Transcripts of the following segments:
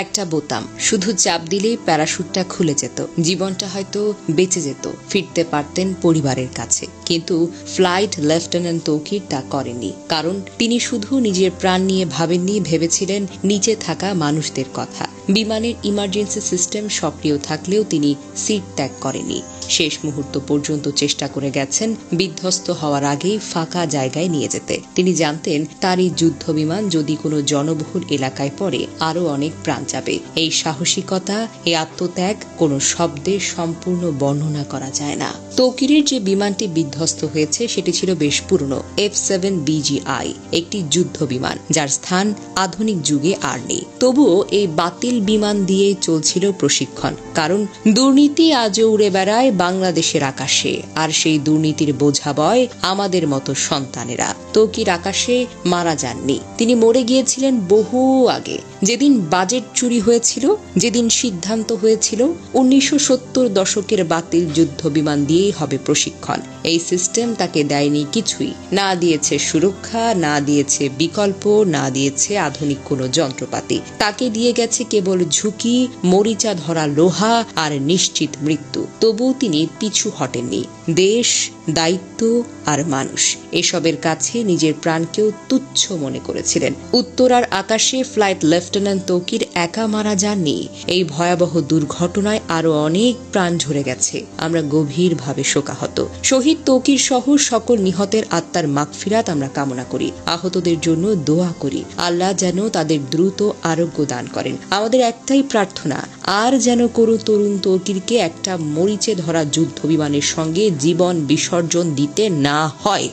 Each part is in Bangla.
একটা বোতাম, শুধু চাপ দিলেই প্যারাশুটটা খুলে যেত, জীবনটা হয়তো বেঁচে যেত, ফিরতে পারতেন পরিবারের কাছে। কিন্তু ফ্লাইট লেফটেন্যান্ট তৌকির তা করেননি, কারণ তিনি শুধু নিজের প্রাণ নিয়ে ভাবেননি, ভেবেছিলেন নিচে থাকা মানুষদের কথা। বিমানের ইমার্জেন্সি সিস্টেম সক্রিয় থাকলেও তিনি সিট ত্যাগ করেননি। শেষ মুহূর্ত পর্যন্ত চেষ্টা করে গেছেন বিধ্বস্ত হওয়ার আগেই ফাঁকা জায়গায় নিয়ে যেতে। তিনি জানতেন তার এই যুদ্ধ বিমান যদি কোনো জনবহুল এলাকায় পড়ে আরও অনেক প্রাণ যাবে। এই সাহসিকতা, এই আত্মত্যাগ কোনো শব্দে সম্পূর্ণ বর্ণনা করা যায় না। তৌকিরের যে বিমানটি বিধ্বস্ত হয়েছে সেটি ছিল বেশ পুরনো F-7BGI, একটি যুদ্ধ বিমান যার স্থান আধুনিক যুগে আর নেই। তবুও এই বাতিল বিমান দিয়ে চলছিল প্রশিক্ষণ, কারণ দুর্নীতি আজও উড়ে বেড়ায় বাংলাদেশের আকাশে, আর সেই দুর্নীতির বোঝা বয় আমাদের মতো সন্তানেরা। তৌকির আকাশে মারা যাননি, তিনি মরে গিয়েছিলেন বহু আগে। যেদিন বাজেট চুরি হয়েছিল, যেদিন সিদ্ধান্ত হয়েছিল 1970 দশকের বাতিল যুদ্ধ বিমান দিয়েই হবে প্রশিক্ষণ, এই সিস্টেম তাকে দেয়নি কিছুই। না দিয়েছে সুরক্ষা, না দিয়েছে বিকল্প, না দিয়েছে আধুনিক কোনো যন্ত্রপাতি। তাকে দিয়ে গেছে কেবল ঝুঁকি, মরিচা ধরা লোহা আর নিশ্চিত মৃত্যু। তবুও তিনি পিছু হটেননি। দেশ, দায়িত্ব আর মানুষ, এসবের কাছে নিজের প্রাণকেও তুচ্ছ মনে করেছিলেন। উত্তরার আকাশে ফ্লাইট লেফটেন্যান্ট তৌকির একা মারা যাননি। এই ভয়াবহ দুর্ঘটনায় আরো অনেক প্রাণ ঝরে গেছে। আমরা গভীরভাবে শোকাহত। শহীদ তৌকির সহ সকল নিহতের আত্মার মাগফিরাত আমরা কামনা করি। আহতদের জন্য দোয়া করি, আল্লাহ যেন তাদের দ্রুত আরোগ্য দান করেন। আমাদের একটাই প্রার্থনা, আর যেন কোনো তরুণ তৌকিরকে একটা মরিচে ধরা যুদ্ধ বিমানের সঙ্গে জীবন বিসর্জন দিতে না হয়।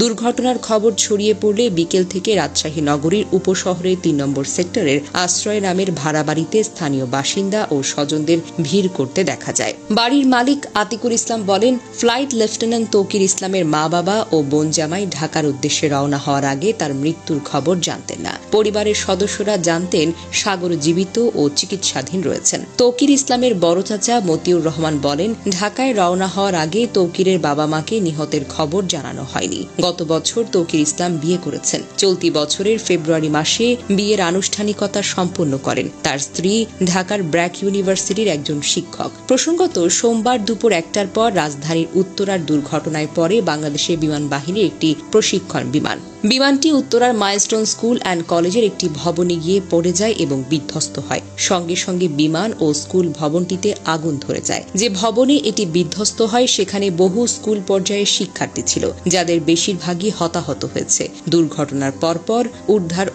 দুর্ঘটনার খবর ছড়িয়ে পড়লে বিকেল থেকে রাজশাহী নগরীর উপশহরের 3 নম্বর সেক্টরের আশ্রয় নামের ভাড়া বাড়িতে স্থানীয় বাসিন্দা ও স্বজনদের ভিড় করতে দেখা যায়। বাড়ির মালিক আতিকুল ইসলাম বলেন, ফ্লাইট লেফটেন্যান্ট তৌকির ইসলামের মা বাবা ও বোন জামাই ঢাকার উদ্দেশ্যে রওনা হওয়ার আগে তার মৃত্যুর খবর জানতেন না। পরিবারের সদস্যরা জানতেন সাগর জীবিত ও চিকিৎসাধীন রয়েছেন। তৌকির ইসলামের বড় চাচা মতিউর রহমান বলেন, ঢাকায় রওনা হওয়ার আগে তৌকিরের বাবা মাকে নিহতের খবর জানানো হয়নি। গত বছর তৌকির ইসলাম বিয়ে করেছেন। চলতি বছরের ফেব্রুয়ারি মাসে বিয়ের আনুষ্ঠানিকতা সম্পন্ন করেন। তার স্ত্রী ঢাকার ব্র্যাক ইউনিভার্সিটির একজন শিক্ষক। প্রসঙ্গত, সোমবার দুপুর 1টার পর রাজধানীর উত্তরার দুর্ঘটনায় পরে বাংলাদেশের বিমান বাহিনীর একটি প্রশিক্ষণ বিমান। বিমানটি উত্তরার মাইলস্টোন স্কুল অ্যান্ড কলেজের একটি ভবনে গিয়ে পড়ে যায় এবং বিধ্বস্ত হয়। সঙ্গে সঙ্গে বিমান ও স্কুল ভবনটিতে আগুন ধরে যায়। যে ভবনে এটি বিধ্বস্ত হয় সেখানে বহু স্কুল পর্যায়ের শিক্ষার্থী ছিল, যাদের বেশিরভাগই হতাহত হয়েছে। দুর্ঘটনার পরপর উদ্ধার